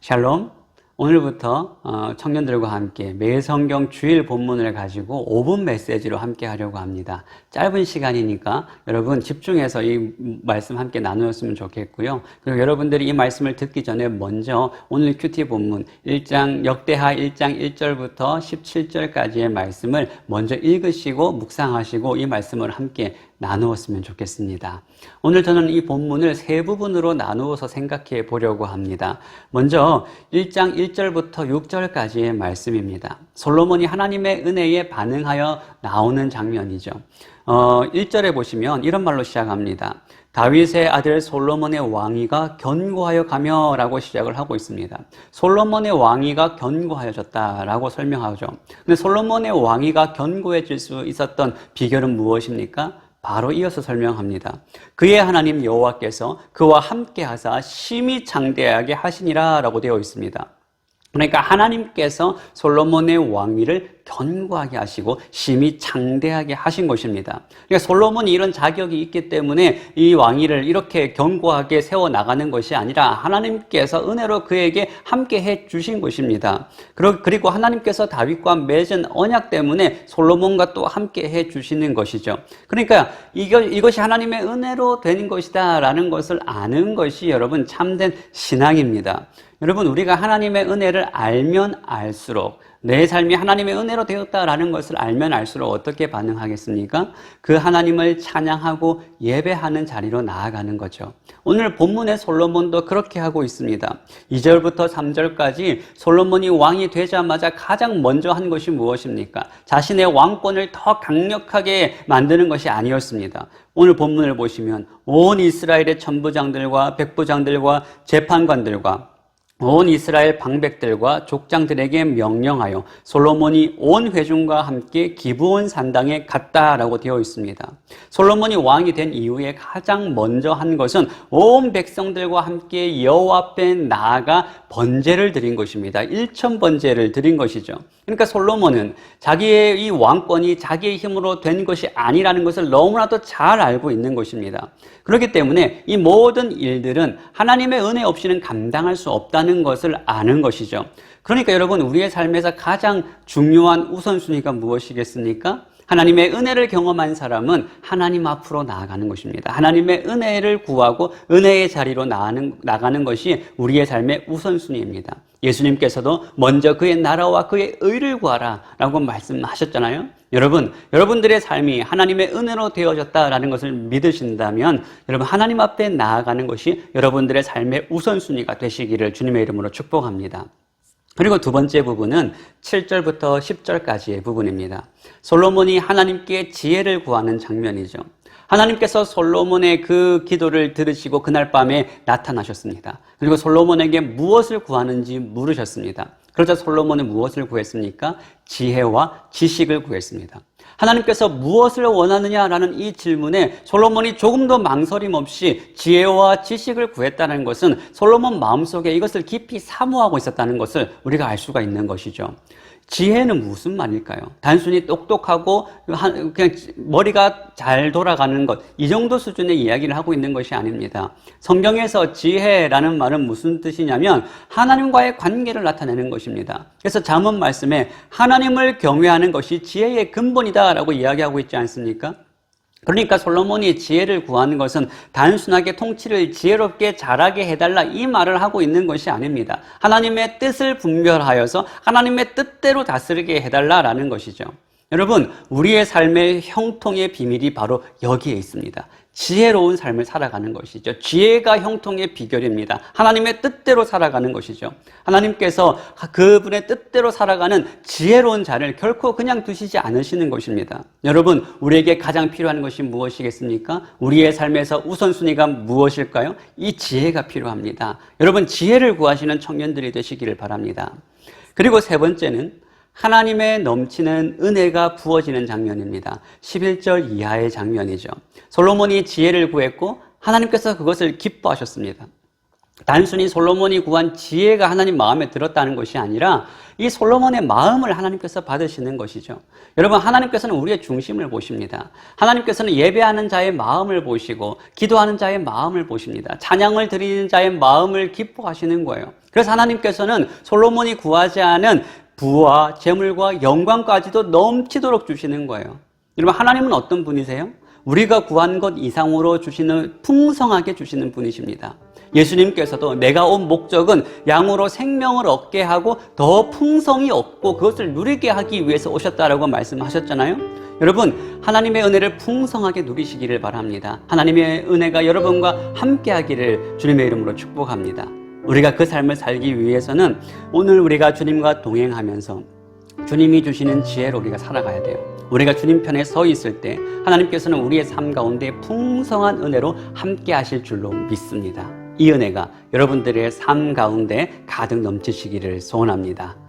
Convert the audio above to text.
샬롬. 오늘부터 청년들과 함께 매일 성경 주일 본문을 가지고 5분 메시지로 함께 하려고 합니다. 짧은 시간이니까 여러분 집중해서 이 말씀 함께 나누었으면 좋겠고요. 그리고 여러분들이 이 말씀을 듣기 전에 먼저 오늘 큐티 본문 역대하 1장 1절부터 17절까지의 말씀을 먼저 읽으시고 묵상하시고 이 말씀을 함께 나누었으면 좋겠습니다. 오늘 저는 이 본문을 세 부분으로 나누어서 생각해 보려고 합니다. 먼저 1장 1절부터 6절까지의 말씀입니다. 솔로몬이 하나님의 은혜에 반응하여 나오는 장면이죠. 1절에 보시면 이런 말로 시작합니다. 다윗의 아들 솔로몬의 왕위가 견고하여 가며 라고 시작을 하고 있습니다. 솔로몬의 왕위가 견고하여졌다라고 설명하죠. 근데 솔로몬의 왕위가 견고해질 수 있었던 비결은 무엇입니까? 바로 이어서 설명합니다. 그의 하나님 여호와께서 그와 함께 하사 심히 장대하게 하시니라 라고 되어 있습니다. 그러니까 하나님께서 솔로몬의 왕위를 견고하게 하시고 심히 장대하게 하신 것입니다. 그러니까 솔로몬이 이런 자격이 있기 때문에 이 왕위를 이렇게 견고하게 세워나가는 것이 아니라 하나님께서 은혜로 그에게 함께 해주신 것입니다. 그리고 하나님께서 다윗과 맺은 언약 때문에 솔로몬과 또 함께 해주시는 것이죠. 그러니까 이것이 하나님의 은혜로 된 것이다 라는 것을 아는 것이 여러분 참된 신앙입니다. 여러분, 우리가 하나님의 은혜를 알면 알수록 내 삶이 하나님의 은혜로 되었다라는 것을 알면 알수록 어떻게 반응하겠습니까? 그 하나님을 찬양하고 예배하는 자리로 나아가는 거죠. 오늘 본문의 솔로몬도 그렇게 하고 있습니다. 2절부터 3절까지 솔로몬이 왕이 되자마자 가장 먼저 한 것이 무엇입니까? 자신의 왕권을 더 강력하게 만드는 것이 아니었습니다. 오늘 본문을 보시면 온 이스라엘의 천부장들과 백부장들과 재판관들과 온 이스라엘 방백들과 족장들에게 명령하여 솔로몬이 온 회중과 함께 기브온 산당에 갔다라고 되어 있습니다. 솔로몬이 왕이 된 이후에 가장 먼저 한 것은 온 백성들과 함께 여호와 앞에 나아가 번제를 드린 것입니다. 1천 번제를 드린 것이죠. 그러니까 솔로몬은 자기의 이 왕권이 자기의 힘으로 된 것이 아니라는 것을 너무나도 잘 알고 있는 것입니다. 그렇기 때문에 이 모든 일들은 하나님의 은혜 없이는 감당할 수 없다는 것을 아는 것이죠. 그러니까 여러분, 우리의 삶에서 가장 중요한 우선순위가 무엇이겠습니까? 하나님의 은혜를 경험한 사람은 하나님 앞으로 나아가는 것입니다. 하나님의 은혜를 구하고 은혜의 자리로 나가는 것이 우리의 삶의 우선순위입니다. 예수님께서도 먼저 그의 나라와 그의 의를 구하라 라고 말씀하셨잖아요. 여러분들의 삶이 하나님의 은혜로 되어졌다라는 것을 믿으신다면 여러분, 하나님 앞에 나아가는 것이 여러분들의 삶의 우선순위가 되시기를 주님의 이름으로 축복합니다. 그리고 두 번째 부분은 7절부터 10절까지의 부분입니다. 솔로몬이 하나님께 지혜를 구하는 장면이죠. 하나님께서 솔로몬의 그 기도를 들으시고 그날 밤에 나타나셨습니다. 그리고 솔로몬에게 무엇을 구하는지 물으셨습니다. 그러자 솔로몬은 무엇을 구했습니까? 지혜와 지식을 구했습니다. 하나님께서 무엇을 원하느냐라는 이 질문에 솔로몬이 조금도 망설임 없이 지혜와 지식을 구했다는 것은 솔로몬 마음속에 이것을 깊이 사모하고 있었다는 것을 우리가 알 수가 있는 것이죠. 지혜는 무슨 말일까요? 단순히 똑똑하고 그냥 머리가 잘 돌아가는 것, 이 정도 수준의 이야기를 하고 있는 것이 아닙니다. 성경에서 지혜라는 말은 무슨 뜻이냐면 하나님과의 관계를 나타내는 것입니다. 그래서 잠언 말씀에 하나님을 경외하는 것이 지혜의 근본이다라고 이야기하고 있지 않습니까? 그러니까 솔로몬이 지혜를 구하는 것은 단순하게 통치를 지혜롭게 잘하게 해달라 이 말을 하고 있는 것이 아닙니다. 하나님의 뜻을 분별하여서 하나님의 뜻대로 다스리게 해달라라는 것이죠. 여러분, 우리의 삶의 형통의 비밀이 바로 여기에 있습니다. 지혜로운 삶을 살아가는 것이죠. 지혜가 형통의 비결입니다. 하나님의 뜻대로 살아가는 것이죠. 하나님께서 그분의 뜻대로 살아가는 지혜로운 자를 결코 그냥 두시지 않으시는 것입니다. 여러분, 우리에게 가장 필요한 것이 무엇이겠습니까? 우리의 삶에서 우선순위가 무엇일까요? 이 지혜가 필요합니다. 여러분, 지혜를 구하시는 청년들이 되시기를 바랍니다. 그리고 세 번째는 하나님의 넘치는 은혜가 부어지는 장면입니다. 11절 이하의 장면이죠. 솔로몬이 지혜를 구했고 하나님께서 그것을 기뻐하셨습니다. 단순히 솔로몬이 구한 지혜가 하나님 마음에 들었다는 것이 아니라 이 솔로몬의 마음을 하나님께서 받으시는 것이죠. 여러분, 하나님께서는 우리의 중심을 보십니다. 하나님께서는 예배하는 자의 마음을 보시고 기도하는 자의 마음을 보십니다. 찬양을 드리는 자의 마음을 기뻐하시는 거예요. 그래서 하나님께서는 솔로몬이 구하지 않은 부와 재물과 영광까지도 넘치도록 주시는 거예요. 여러분, 하나님은 어떤 분이세요? 우리가 구한 것 이상으로 주시는, 풍성하게 주시는 분이십니다. 예수님께서도 내가 온 목적은 양으로 생명을 얻게 하고 더 풍성히 얻고 그것을 누리게 하기 위해서 오셨다라고 말씀하셨잖아요. 여러분, 하나님의 은혜를 풍성하게 누리시기를 바랍니다. 하나님의 은혜가 여러분과 함께 하기를 주님의 이름으로 축복합니다. 우리가 그 삶을 살기 위해서는 오늘 우리가 주님과 동행하면서 주님이 주시는 지혜로 우리가 살아가야 돼요. 우리가 주님 편에 서 있을 때 하나님께서는 우리의 삶 가운데 풍성한 은혜로 함께 하실 줄로 믿습니다. 이 은혜가 여러분들의 삶 가운데 가득 넘치시기를 소원합니다.